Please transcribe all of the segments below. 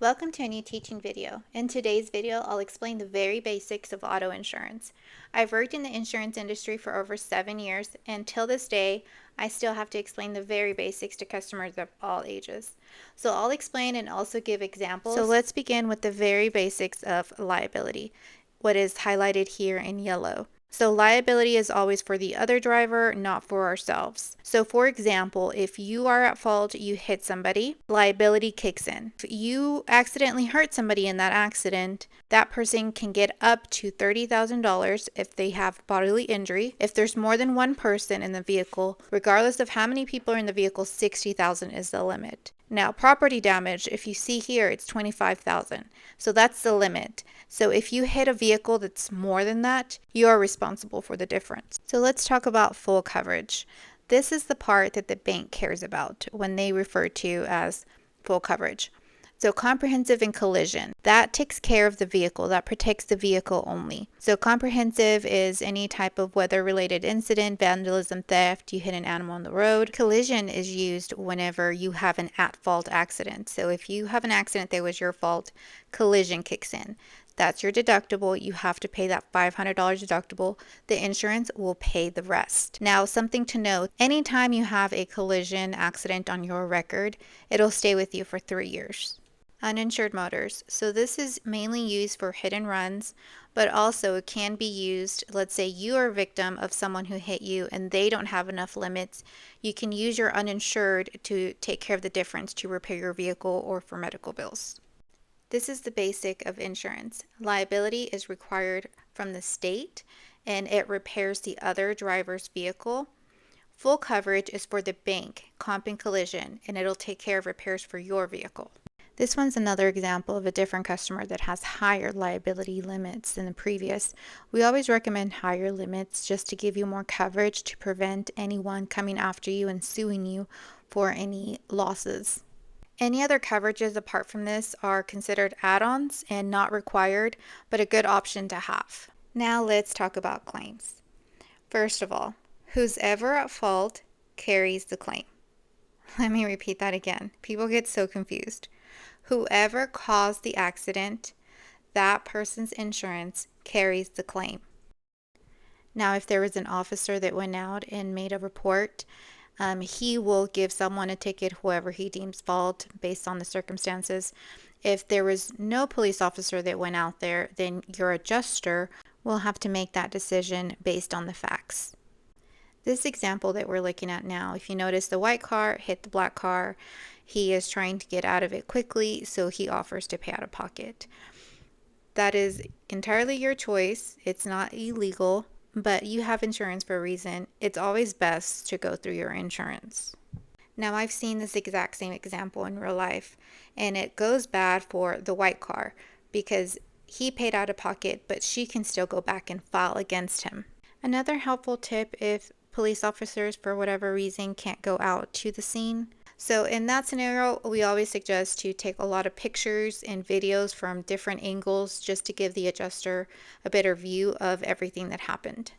Welcome to a new teaching video. In today's video, I'll explain the very basics of auto insurance. I've worked in the insurance industry for over 7 years, and till this day, I still have to explain the very basics to customers of all ages. So I'll explain and also give examples. So let's begin with the very basics of liability, what is highlighted here in yellow. So liability is always for the other driver, not for ourselves. So for example, if you are at fault, you hit somebody, liability kicks in. If you accidentally hurt somebody in that accident, that person can get up to $30,000 if they have bodily injury. If there's more than one person in the vehicle, regardless of how many people are in the vehicle, $60,000 is the limit. Now, property damage, if you see here, it's $25,000. So that's the limit. So if you hit a vehicle that's more than that, you are responsible for the difference. So let's talk about full coverage. This is the part that the bank cares about when they refer to as full coverage. So comprehensive and collision, that takes care of the vehicle, that protects the vehicle only. So comprehensive is any type of weather-related incident, vandalism, theft, you hit an animal on the road. Collision is used whenever you have an at-fault accident. So if you have an accident that was your fault, collision kicks in. That's your deductible. You have to pay that $500 deductible. The insurance will pay the rest. Now, something to note, anytime you have a collision accident on your record, it'll stay with you for 3 years. Uninsured motors. So this is mainly used for hit and runs, but also it can be used, let's say you are a victim of someone who hit you and they don't have enough limits. You can use your uninsured to take care of the difference to repair your vehicle or for medical bills. This is the basic of insurance. Liability is required from the state and it repairs the other driver's vehicle. Full coverage is for the bank, comp and collision, and it'll take care of repairs for your vehicle. This one's another example of a different customer that has higher liability limits than the previous. We always recommend higher limits just to give you more coverage to prevent anyone coming after you and suing you for any losses. Any other coverages apart from this are considered add-ons and not required, but a good option to have. Now let's talk about claims. First of all, who's ever at fault carries the claim. Let me repeat that again. People get so confused. Whoever caused the accident, that person's insurance carries the claim. Now, if there was an officer that went out and made a report, he will give someone a ticket, whoever he deems fault, based on the circumstances. If there was no police officer that went out there, then your adjuster will have to make that decision based on the facts. This example that we're looking at now, if you notice the white car hit the black car, he is trying to get out of it quickly, so he offers to pay out of pocket. That is entirely your choice. It's not illegal, but you have insurance for a reason. It's always best to go through your insurance. Now, I've seen this exact same example in real life, and it goes bad for the white car because he paid out of pocket, but she can still go back and file against him. Another helpful tip if police officers, for whatever reason, can't go out to the scene. So in that scenario, we always suggest to take a lot of pictures and videos from different angles just to give the adjuster a better view of everything that happened.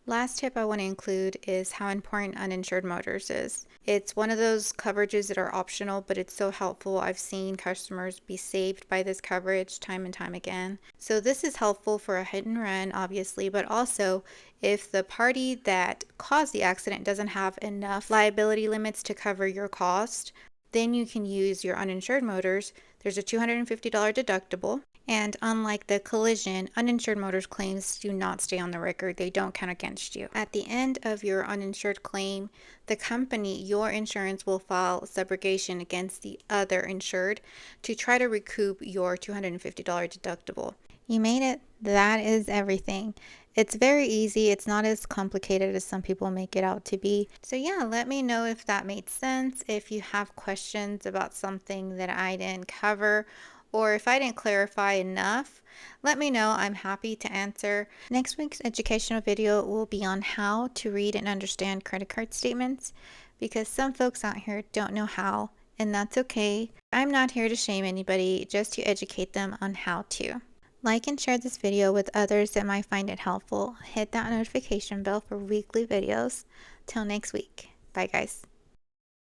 Last tip I want to include is how important uninsured motors is. It's one of those coverages that are optional, but it's so helpful. I've seen customers be saved by this coverage time and time again. So this is helpful for a hit and run, obviously, but also if the party that caused the accident doesn't have enough liability limits to cover your cost, then you can use your uninsured motors. There's a $250 deductible. And unlike the collision, uninsured motors claims do not stay on the record. They don't count against you. At the end of your uninsured claim, the company, your insurance, will file subrogation against the other insured to try to recoup your $250 deductible. You made it. That is everything. It's very easy. It's not as complicated as some people make it out to be. So yeah, let me know if that made sense. If you have questions about something that I didn't cover, or if I didn't clarify enough, let me know. I'm happy to answer. Next week's educational video will be on how to read and understand credit card statements because some folks out here don't know how, and that's okay. I'm not here to shame anybody, just to educate them on how to. Like and share this video with others that might find it helpful. Hit that notification bell for weekly videos. Till next week. Bye guys.